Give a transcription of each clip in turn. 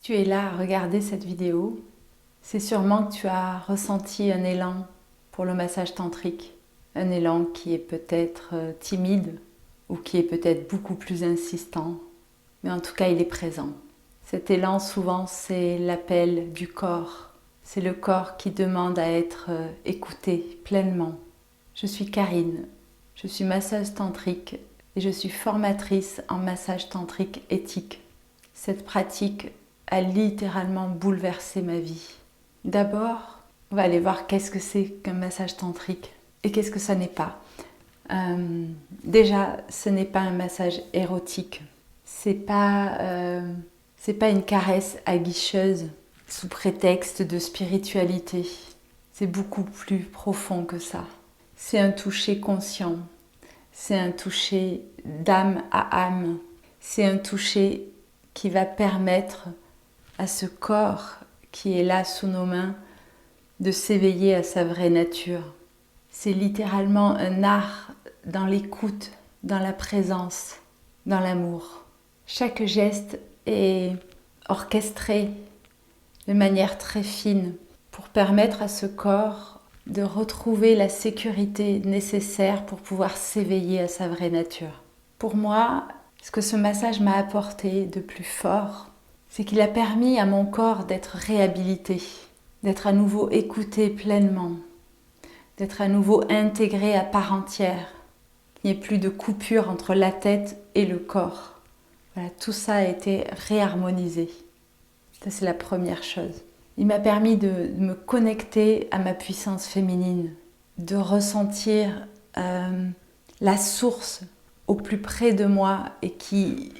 Tu es là à regarder cette vidéo, c'est sûrement que tu as ressenti un élan pour le massage tantrique. Un élan qui est peut-être timide ou qui est peut-être beaucoup plus insistant, mais en tout cas il est présent. Cet élan souvent c'est l'appel du corps. C'est le corps qui demande à être écouté pleinement. Je suis Karine, je suis masseuse tantrique et je suis formatrice en massage tantrique éthique. Cette pratique a littéralement bouleversé ma vie. D'abord, on va aller voir qu'est-ce que c'est qu'un massage tantrique et qu'est-ce que ça n'est pas. Déjà, ce n'est pas un massage érotique. C'est pas une caresse aguicheuse sous prétexte de spiritualité. C'est beaucoup plus profond que ça. C'est un toucher conscient. C'est un toucher d'âme à âme. C'est un toucher qui va permettre à ce corps qui est là sous nos mains de s'éveiller à sa vraie nature. C'est littéralement un art dans l'écoute, dans la présence, dans l'amour. Chaque geste est orchestré de manière très fine pour permettre à ce corps de retrouver la sécurité nécessaire pour pouvoir s'éveiller à sa vraie nature. Pour moi, ce que ce massage m'a apporté de plus fort, c'est qu'il a permis à mon corps d'être réhabilité, d'être à nouveau écouté pleinement, d'être à nouveau intégré à part entière, qu'il n'y ait plus de coupure entre la tête et le corps. Voilà, tout ça a été réharmonisé. Ça, c'est la première chose. Il m'a permis de me connecter à ma puissance féminine, de ressentir la source au plus près de moi et qui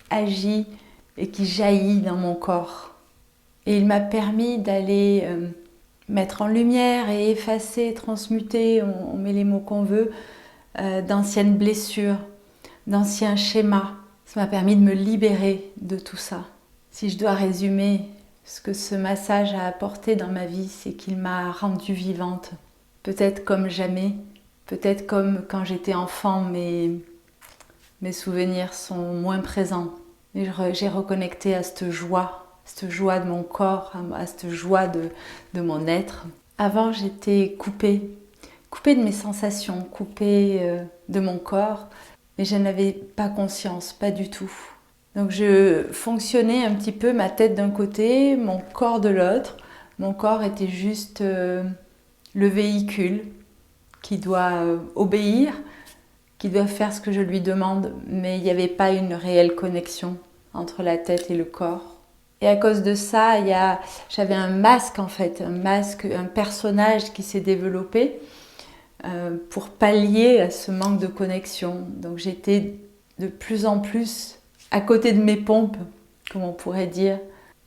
agit et qui jaillit dans mon corps. Et il m'a permis d'aller mettre en lumière et effacer, transmuter, on met les mots qu'on veut, d'anciennes blessures, d'anciens schémas. Ça m'a permis de me libérer de tout ça. Si je dois résumer ce que ce massage a apporté dans ma vie, c'est qu'il m'a rendue vivante. Peut-être comme jamais, peut-être comme quand j'étais enfant, mais mes souvenirs sont moins présents. Et j'ai reconnecté à cette joie de mon corps, à cette joie de mon être. Avant, j'étais coupée de mes sensations, coupée de mon corps, mais je n'avais pas conscience, pas du tout. Donc je fonctionnais un petit peu ma tête d'un côté, mon corps de l'autre. Mon corps était juste le véhicule qui doit obéir, qui doit faire ce que je lui demande, mais il n'y avait pas une réelle connexion entre la tête et le corps. Et à cause de ça, j'avais un masque en fait, un personnage qui s'est développé pour pallier à ce manque de connexion. Donc j'étais de plus en plus à côté de mes pompes, comme on pourrait dire,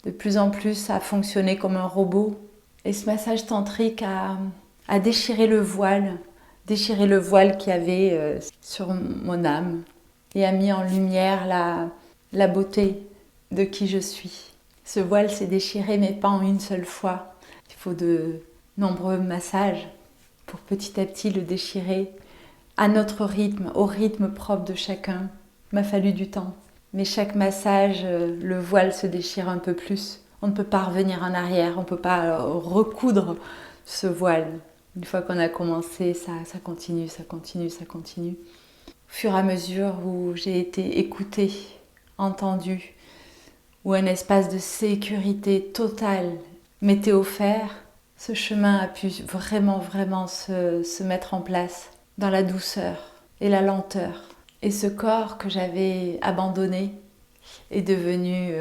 de plus en plus à fonctionner comme un robot. Et ce massage tantrique a déchiré le voile qu'il y avait sur mon âme et a mis en lumière la beauté de qui je suis. Ce voile s'est déchiré, mais pas en une seule fois. Il faut de nombreux massages pour petit à petit le déchirer à notre rythme, au rythme propre de chacun. Il m'a fallu du temps. Mais chaque massage, le voile se déchire un peu plus. On ne peut pas revenir en arrière, on ne peut pas recoudre ce voile. Une fois qu'on a commencé, ça continue, ça continue, ça continue. Au fur et à mesure où j'ai été écoutée, entendue, où un espace de sécurité totale m'était offert, ce chemin a pu vraiment se mettre en place dans la douceur et la lenteur. Et ce corps que j'avais abandonné est devenu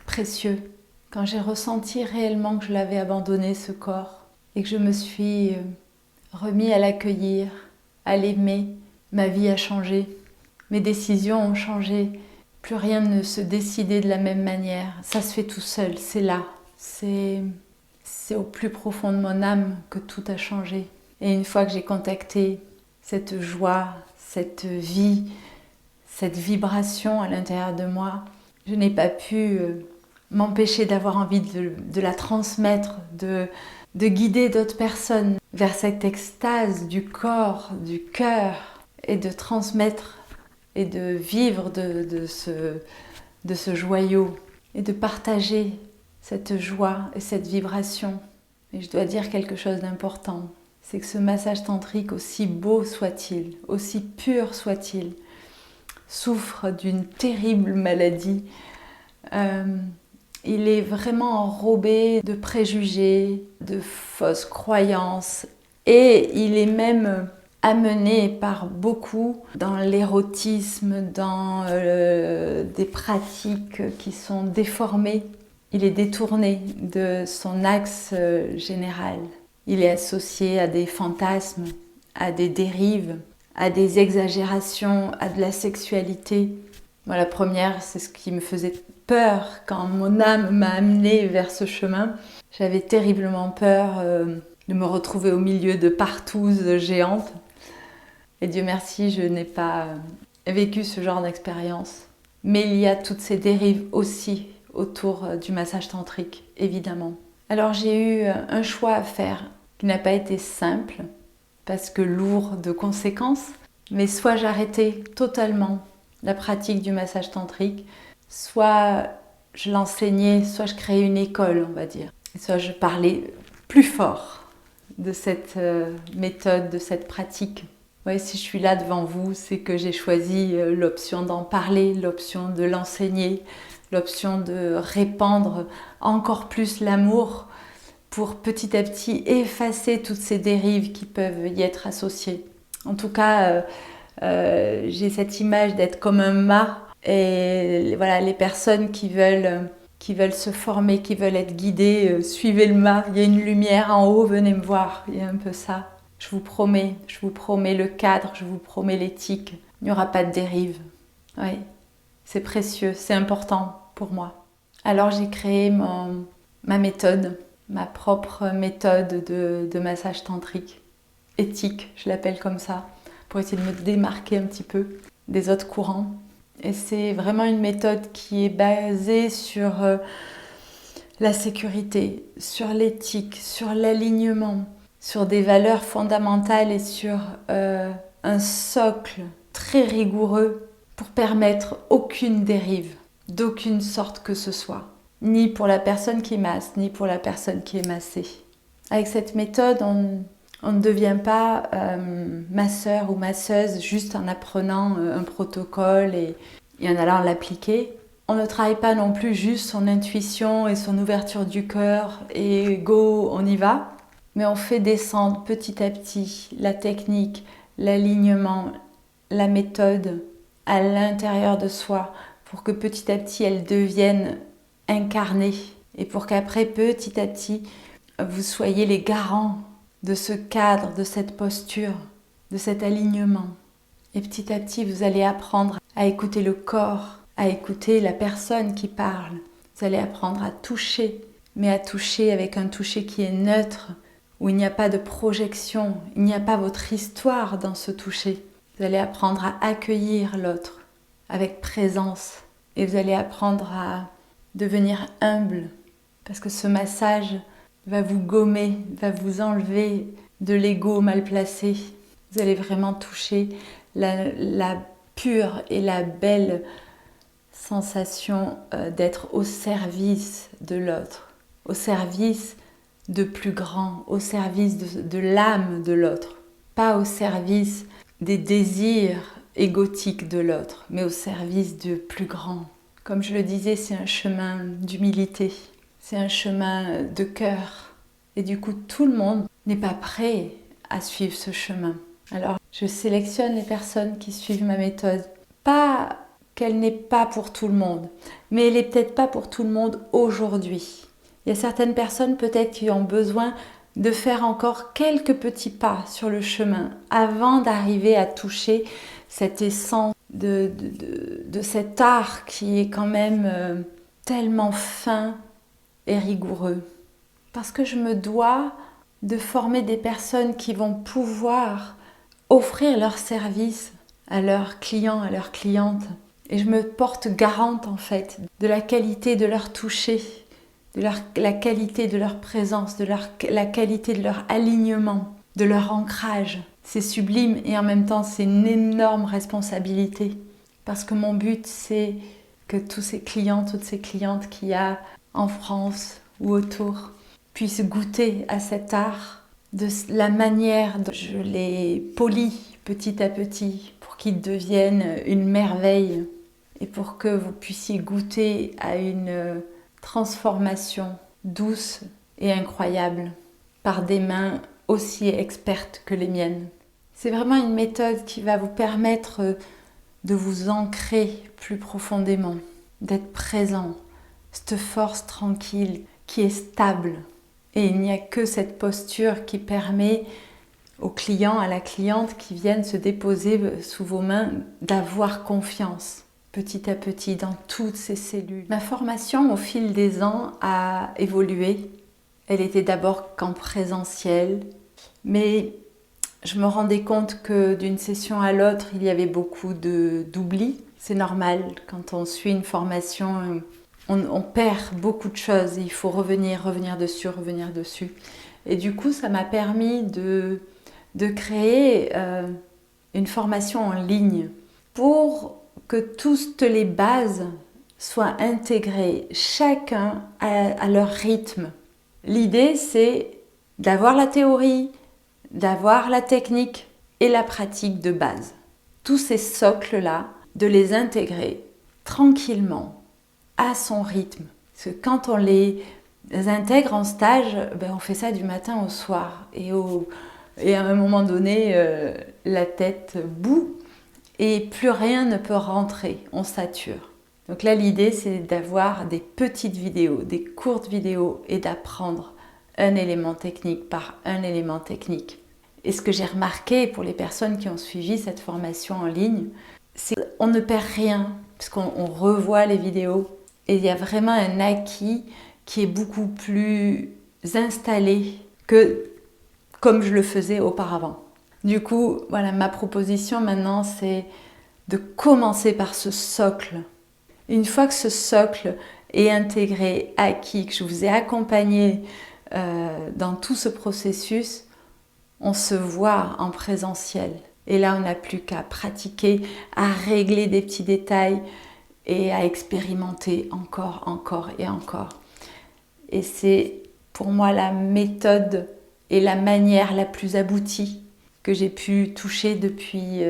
précieux. Quand j'ai ressenti réellement que je l'avais abandonné, ce corps, et que je me suis remis à l'accueillir, à l'aimer, ma vie a changé. Mes décisions ont changé. Plus rien ne se décidait de la même manière. Ça se fait tout seul, c'est là. C'est au plus profond de mon âme que tout a changé. Et une fois que j'ai contacté cette joie, cette vie, cette vibration à l'intérieur de moi, je n'ai pas pu m'empêcher d'avoir envie de la transmettre, de guider d'autres personnes vers cette extase du corps, du cœur, et de transmettre et de vivre de ce joyau. et de partager cette joie et cette vibration. Et je dois dire quelque chose d'important, c'est que ce massage tantrique, aussi beau soit-il, aussi pur soit-il, souffre d'une terrible maladie. Il est vraiment enrobé de préjugés, de fausses croyances, et il est même amené par beaucoup dans l'érotisme, dans des pratiques qui sont déformées. Il est détourné de son axe général. Il est associé à des fantasmes, à des dérives, à des exagérations, à de la sexualité. Moi, la première, c'est ce qui me faisait peur quand mon âme m'a amenée vers ce chemin. J'avais terriblement peur de me retrouver au milieu de partouzes géantes. Et Dieu merci, je n'ai pas vécu ce genre d'expérience. Mais il y a toutes ces dérives aussi autour du massage tantrique, évidemment. Alors j'ai eu un choix à faire qui n'a pas été simple, parce que lourd de conséquences, mais soit j'arrêtais totalement la pratique du massage tantrique, soit je l'enseignais, soit je créais une école, on va dire, et soit je parlais plus fort de cette méthode, de cette pratique. Ouais, si je suis là devant vous, c'est que j'ai choisi l'option d'en parler, l'option de l'enseigner, l'option de répandre encore plus l'amour pour petit à petit effacer toutes ces dérives qui peuvent y être associées. En tout cas, j'ai cette image d'être comme un mât, et voilà, les personnes qui veulent se former, qui veulent être guidées, suivez le mât, il y a une lumière en haut, venez me voir, il y a un peu ça. Je vous promets le cadre, je vous promets l'éthique, il n'y aura pas de dérive. Oui, c'est précieux, c'est important pour moi. Alors j'ai créé ma méthode, ma propre méthode de massage tantrique, éthique, je l'appelle comme ça, pour essayer de me démarquer un petit peu des autres courants. Et c'est vraiment une méthode qui est basée sur la sécurité, sur l'éthique, sur l'alignement, sur des valeurs fondamentales et sur un socle très rigoureux pour permettre aucune dérive, d'aucune sorte que ce soit, ni pour la personne qui masse, ni pour la personne qui est massée. Avec cette méthode, on ne devient pas masseur ou masseuse juste en apprenant un protocole et en allant l'appliquer. On ne travaille pas non plus juste son intuition et son ouverture du cœur et go, on y va. Mais on fait descendre petit à petit la technique, l'alignement, la méthode à l'intérieur de soi pour que petit à petit elle devienne incarnée et pour qu'après petit à petit vous soyez les garants de ce cadre, de cette posture, de cet alignement. Et petit à petit vous allez apprendre à écouter le corps, à écouter la personne qui parle. Vous allez apprendre à toucher, mais à toucher avec un toucher qui est neutre, où il n'y a pas de projection, il n'y a pas votre histoire dans ce toucher. Vous allez apprendre à accueillir l'autre avec présence et vous allez apprendre à devenir humble parce que ce massage va vous gommer, va vous enlever de l'ego mal placé. Vous allez vraiment toucher la pure et la belle sensation d'être au service de l'autre, au service de plus grand, au service de l'âme de l'autre, pas au service des désirs égotiques de l'autre, mais au service de plus grand. Comme je le disais, c'est un chemin d'humilité, c'est un chemin de cœur. Et du coup, tout le monde n'est pas prêt à suivre ce chemin. Alors, je sélectionne les personnes qui suivent ma méthode. Pas qu'elle n'est pas pour tout le monde, mais elle n'est peut-être pas pour tout le monde aujourd'hui. Il y a certaines personnes peut-être qui ont besoin de faire encore quelques petits pas sur le chemin avant d'arriver à toucher cette essence de cet art qui est quand même tellement fin et rigoureux. Parce que je me dois de former des personnes qui vont pouvoir offrir leur service à leurs clients, à leurs clientes. Et je me porte garante en fait de la qualité de leur toucher, de la qualité de leur présence, la qualité de leur alignement, de leur ancrage. C'est sublime et en même temps c'est une énorme responsabilité. Parce que mon but c'est que tous ces clients, toutes ces clientes qu'il y a en France ou autour puissent goûter à cet art, de la manière dont je les polis petit à petit pour qu'ils deviennent une merveille et pour que vous puissiez goûter à une transformation douce et incroyable par des mains aussi expertes que les miennes. C'est vraiment une méthode qui va vous permettre de vous ancrer plus profondément, d'être présent, cette force tranquille qui est stable. Et il n'y a que cette posture qui permet au client, à la cliente qui viennent se déposer sous vos mains d'avoir confiance petit à petit dans toutes ces cellules. Ma formation au fil des ans a évolué. Elle était d'abord qu'en présentiel, mais je me rendais compte que d'une session à l'autre, il y avait beaucoup d'oubli. C'est normal, quand on suit une formation, on perd beaucoup de choses. Il faut revenir dessus. Et du coup, ça m'a permis de créer une formation en ligne pour que toutes les bases soient intégrées, chacun à leur rythme. L'idée, c'est d'avoir la théorie, d'avoir la technique et la pratique de base. Tous ces socles-là, de les intégrer tranquillement, à son rythme. Parce que quand on les intègre en stage, on fait ça du matin au soir. Et à un moment donné, la tête bout et plus rien ne peut rentrer, on sature. Donc là, l'idée, c'est d'avoir des petites vidéos, des courtes vidéos et d'apprendre un élément technique par un élément technique. Et ce que j'ai remarqué pour les personnes qui ont suivi cette formation en ligne, c'est qu'on ne perd rien, parce qu'on revoit les vidéos. Et il y a vraiment un acquis qui est beaucoup plus installé que comme je le faisais auparavant. Du coup, voilà, ma proposition maintenant, c'est de commencer par ce socle. Une fois que ce socle est intégré, acquis, que je vous ai accompagné dans tout ce processus, on se voit en présentiel. Et là, on n'a plus qu'à pratiquer, à régler des petits détails et à expérimenter encore et encore. Et c'est pour moi la méthode et la manière la plus aboutie que j'ai pu toucher depuis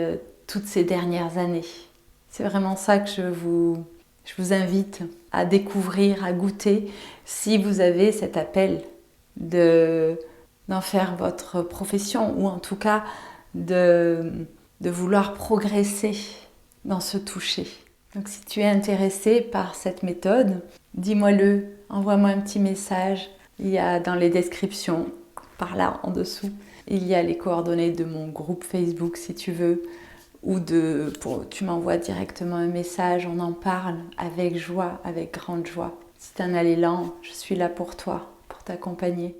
toutes ces dernières années. C'est vraiment ça que je vous invite à découvrir, à goûter, si vous avez cet appel d'en faire votre profession, ou en tout cas de vouloir progresser dans ce toucher. Donc si tu es intéressé par cette méthode, dis-moi-le, envoie-moi un petit message. Il y a dans les descriptions, par là en dessous, il y a les coordonnées de mon groupe Facebook si tu veux, ou tu m'envoies directement un message, on en parle avec joie, avec grande joie. Si tu en as l'élan, je suis là pour toi, pour t'accompagner.